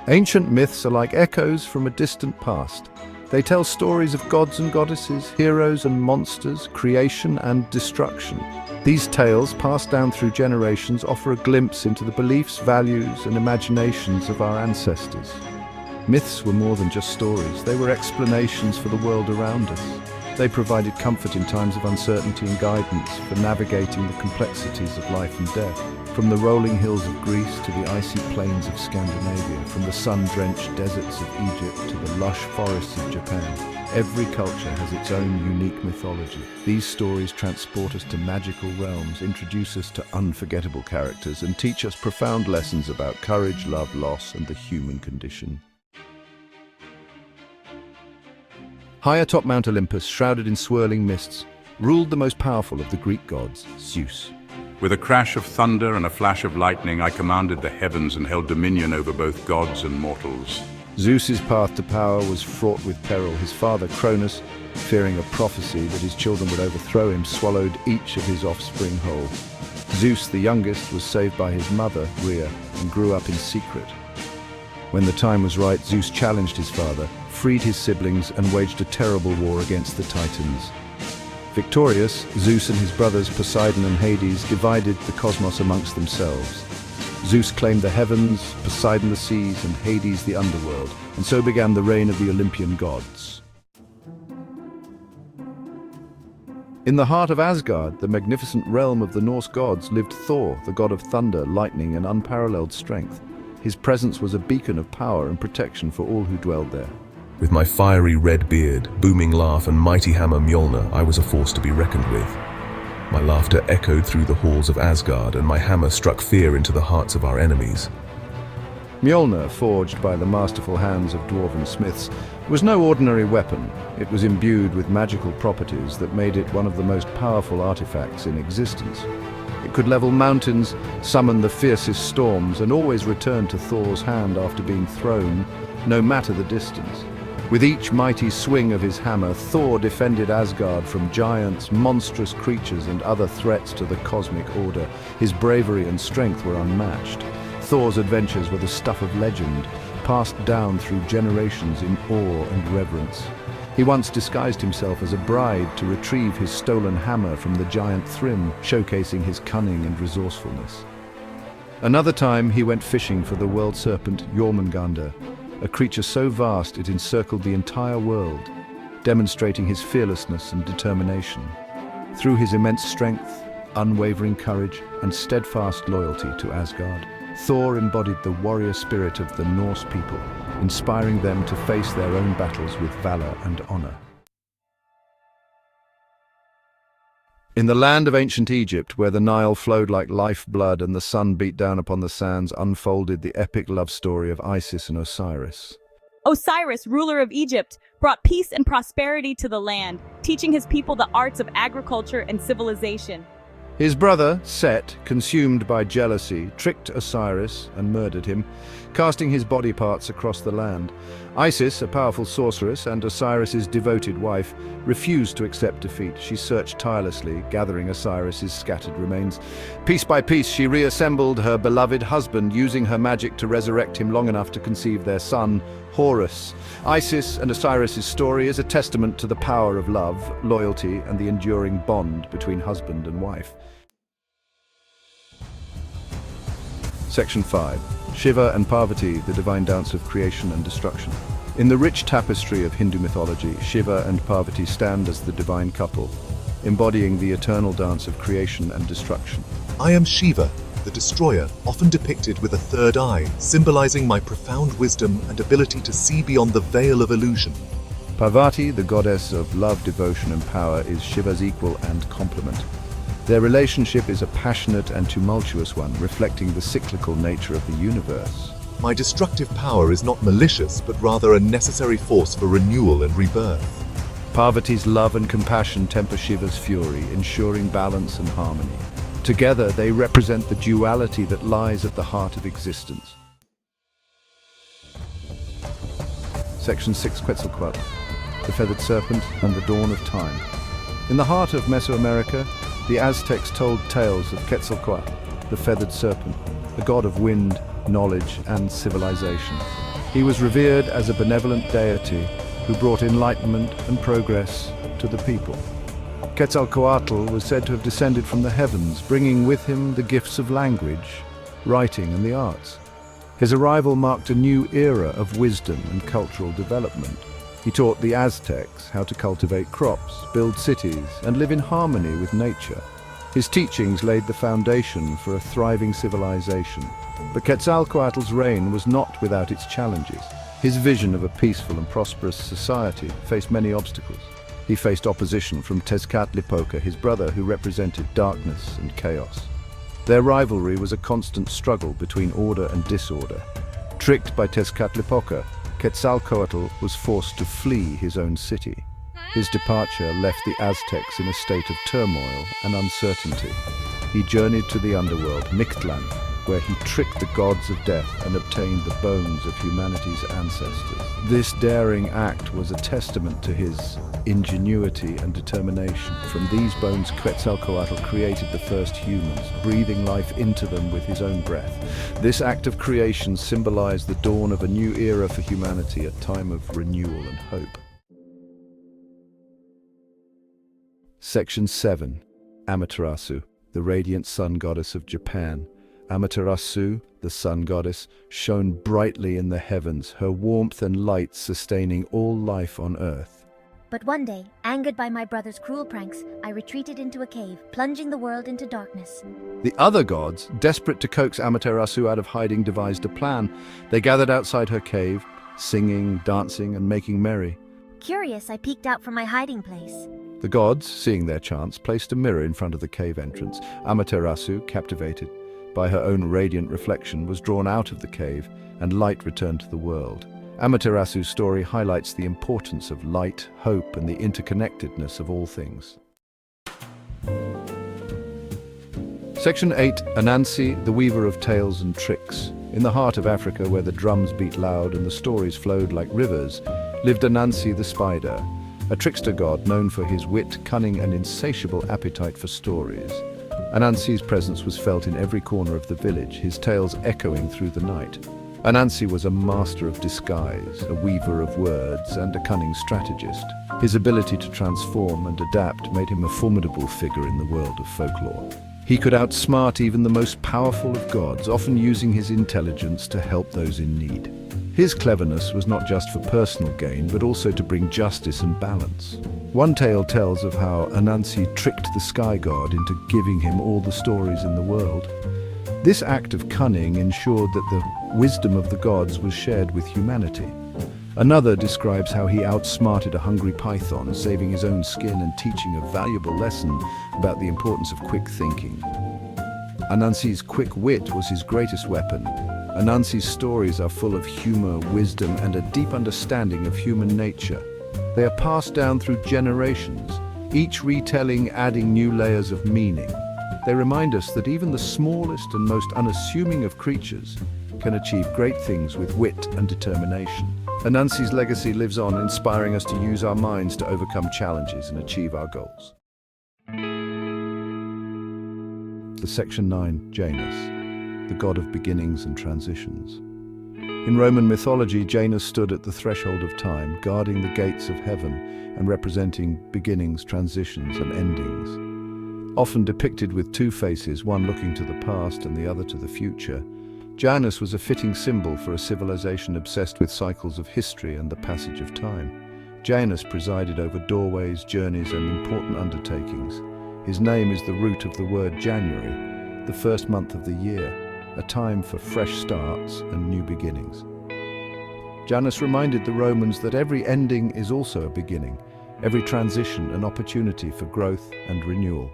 Ancient myths are like echoes from a distant past. They tell stories of gods and goddesses, heroes and monsters, creation and destruction. These tales, passed down through generations, offer a glimpse into the beliefs, values, and imaginations of our ancestors. Myths were more than just stories. They were explanations for the world around us. They provided comfort in times of uncertainty and guidance for navigating the complexities of life and death. From the rolling hills of Greece to the icy plains of Scandinavia, from the sun-drenched deserts of Egypt to the lush forests of Japan, every culture has its own unique mythology. These stories transport us to magical realms, introduce us to unforgettable characters, and teach us profound lessons about courage, love, loss, and the human condition. High atop Mount Olympus, shrouded in swirling mists, ruled the most powerful of the Greek gods, Zeus. With a crash of thunder and a flash of lightning, I commanded the heavens and held dominion over both gods and mortals. Zeus's path to power was fraught with peril. His father, Cronus, fearing a prophecy that his children would overthrow him, swallowed each of his offspring whole. Zeus, the youngest, was saved by his mother, Rhea, and grew up in secret. When the time was right, Zeus challenged his father, freed his siblings, and waged a terrible war against the Titans. Victorious, Zeus and his brothers Poseidon and Hades divided the cosmos amongst themselves. Zeus claimed the heavens, Poseidon the seas, and Hades the underworld, and so began the reign of the Olympian gods. In the heart of Asgard, the magnificent realm of the Norse gods, lived Thor, the god of thunder, lightning, and unparalleled strength. His presence was a beacon of power and protection for all who dwelled there. With my fiery red beard, booming laugh, and mighty hammer Mjolnir, I was a force to be reckoned with. My laughter echoed through the halls of Asgard, and my hammer struck fear into the hearts of our enemies. Mjolnir, forged by the masterful hands of dwarven smiths, was no ordinary weapon. It was imbued with magical properties that made it one of the most powerful artifacts in existence. It could level mountains, summon the fiercest storms, and always return to Thor's hand after being thrown, no matter the distance. With each mighty swing of his hammer, Thor defended Asgard from giants, monstrous creatures, and other threats to the cosmic order. His bravery and strength were unmatched. Thor's adventures were the stuff of legend, passed down through generations in awe and reverence. He once disguised himself as a bride to retrieve his stolen hammer from the giant Thrym, showcasing his cunning and resourcefulness. Another time, he went fishing for the world serpent Jormungandr, a creature so vast it encircled the entire world, demonstrating his fearlessness and determination. Through his immense strength, unwavering courage, and steadfast loyalty to Asgard, Thor embodied the warrior spirit of the Norse people, inspiring them to face their own battles with valor and honor. In the land of ancient Egypt, where the Nile flowed like lifeblood and the sun beat down upon the sands, unfolded the epic love story of Isis and Osiris. Osiris, ruler of Egypt, brought peace and prosperity to the land, teaching his people the arts of agriculture and civilization. His brother, Set, consumed by jealousy, tricked Osiris and murdered him, casting his body parts across the land. Isis, a powerful sorceress and Osiris's devoted wife, refused to accept defeat. She searched tirelessly, gathering Osiris's scattered remains. Piece by piece, she reassembled her beloved husband, using her magic to resurrect him long enough to conceive their son, Horus. Isis and Osiris's story is a testament to the power of love, loyalty, and the enduring bond between husband and wife. Section 5. Shiva and Parvati, the divine dance of creation and destruction. In the rich tapestry of Hindu mythology, Shiva and Parvati stand as the divine couple, embodying the eternal dance of creation and destruction. I am Shiva, the destroyer, often depicted with a third eye, symbolizing my profound wisdom and ability to see beyond the veil of illusion. Parvati, the goddess of love, devotion, and power, is Shiva's equal and complement. Their relationship is a passionate and tumultuous one, reflecting the cyclical nature of the universe. My destructive power is not malicious, but rather a necessary force for renewal and rebirth. Parvati's love and compassion temper Shiva's fury, ensuring balance and harmony. Together, they represent the duality that lies at the heart of existence. Section 6. Quetzalcoatl, the feathered serpent and the dawn of time. In the heart of Mesoamerica, the Aztecs told tales of Quetzalcoatl, the feathered serpent, the god of wind, knowledge, and civilization. He was revered as a benevolent deity who brought enlightenment and progress to the people. Quetzalcoatl was said to have descended from the heavens, bringing with him the gifts of language, writing, and the arts. His arrival marked a new era of wisdom and cultural development. He taught the Aztecs how to cultivate crops, build cities, and live in harmony with nature. His teachings laid the foundation for a thriving civilization. But Quetzalcoatl's reign was not without its challenges. His vision of a peaceful and prosperous society faced many obstacles. He faced opposition from Tezcatlipoca, his brother, who represented darkness and chaos. Their rivalry was a constant struggle between order and disorder. Tricked by Tezcatlipoca, Quetzalcoatl was forced to flee his own city. His departure left the Aztecs in a state of turmoil and uncertainty. He journeyed to the underworld, Mictlan, where he tricked the gods of death and obtained the bones of humanity's ancestors. This daring act was a testament to his ingenuity and determination. From these bones, Quetzalcoatl created the first humans, breathing life into them with his own breath. This act of creation symbolized the dawn of a new era for humanity, a time of renewal and hope. Section 7. Amaterasu, the radiant sun goddess of Japan. Amaterasu, the sun goddess, shone brightly in the heavens, her warmth and light sustaining all life on earth. But one day, angered by my brother's cruel pranks, I retreated into a cave, plunging the world into darkness. The other gods, desperate to coax Amaterasu out of hiding, devised a plan. They gathered outside her cave, singing, dancing, and making merry. Curious, I peeked out from my hiding place. The gods, seeing their chance, placed a mirror in front of the cave entrance. Amaterasu, captivated by her own radiant reflection, was drawn out of the cave, and light returned to the world. Amaterasu's story highlights the importance of light, hope, and the interconnectedness of all things. Section 8. Anansi, the weaver of tales and tricks. In the heart of Africa, where the drums beat loud and the stories flowed like rivers, lived Anansi the spider, a trickster god known for his wit, cunning, and insatiable appetite for stories. Anansi's presence was felt in every corner of the village, his tales echoing through the night. Anansi was a master of disguise, a weaver of words, and a cunning strategist. His ability to transform and adapt made him a formidable figure in the world of folklore. He could outsmart even the most powerful of gods, often using his intelligence to help those in need. His cleverness was not just for personal gain, but also to bring justice and balance. One tale tells of how Anansi tricked the sky god into giving him all the stories in the world. This act of cunning ensured that the wisdom of the gods was shared with humanity. Another describes how he outsmarted a hungry python, saving his own skin and teaching a valuable lesson about the importance of quick thinking. Anansi's quick wit was his greatest weapon. Anansi's stories are full of humor, wisdom, and a deep understanding of human nature. They are passed down through generations, each retelling adding new layers of meaning. They remind us that even the smallest and most unassuming of creatures can achieve great things with wit and determination. Anansi's legacy lives on, inspiring us to use our minds to overcome challenges and achieve our goals. The Section 9. Janus, the god of beginnings and transitions. In Roman mythology, Janus stood at the threshold of time, guarding the gates of heaven and representing beginnings, transitions, and endings. Often depicted with two faces, one looking to the past and the other to the future, Janus was a fitting symbol for a civilization obsessed with cycles of history and the passage of time. Janus presided over doorways, journeys, and important undertakings. His name is the root of the word January, the first month of the year, a time for fresh starts and new beginnings. Janus reminded the Romans that every ending is also a beginning, every transition an opportunity for growth and renewal.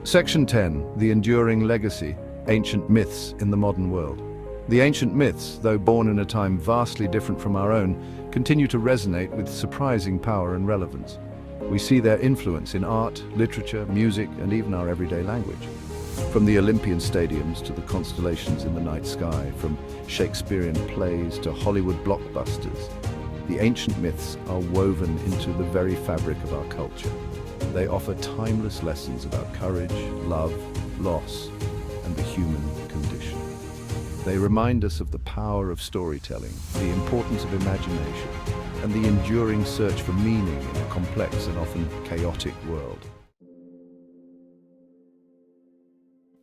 Section 10. The enduring legacy, ancient myths in the modern world. The ancient myths, though born in a time vastly different from our own, continue to resonate with surprising power and relevance. We see their influence in art, literature, music, and even our everyday language. From the Olympian stadiums to the constellations in the night sky, from Shakespearean plays to Hollywood blockbusters, the ancient myths are woven into the very fabric of our culture. They offer timeless lessons about courage, love, loss, and the human condition. They remind us of the power of storytelling, the importance of imagination, and the enduring search for meaning in a complex and often chaotic world.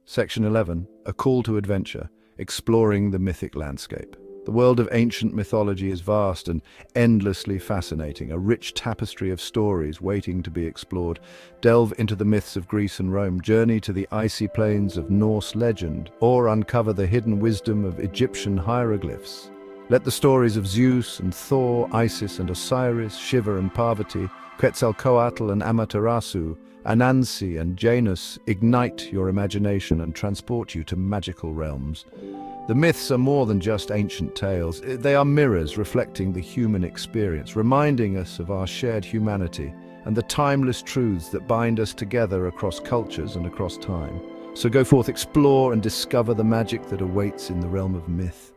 Section 11, A Call to Adventure, Exploring the Mythic Landscape. The world of ancient mythology is vast and endlessly fascinating, a rich tapestry of stories waiting to be explored. Delve into the myths of Greece and Rome, journey to the icy plains of Norse legend, or uncover the hidden wisdom of Egyptian hieroglyphs. Let the stories of Zeus and Thor, Isis and Osiris, Shiva and Parvati, Quetzalcoatl and Amaterasu, Anansi and Janus ignite your imagination and transport you to magical realms. The myths are more than just ancient tales. They are mirrors reflecting the human experience, reminding us of our shared humanity and the timeless truths that bind us together across cultures and across time. So go forth, explore and discover the magic that awaits in the realm of myth.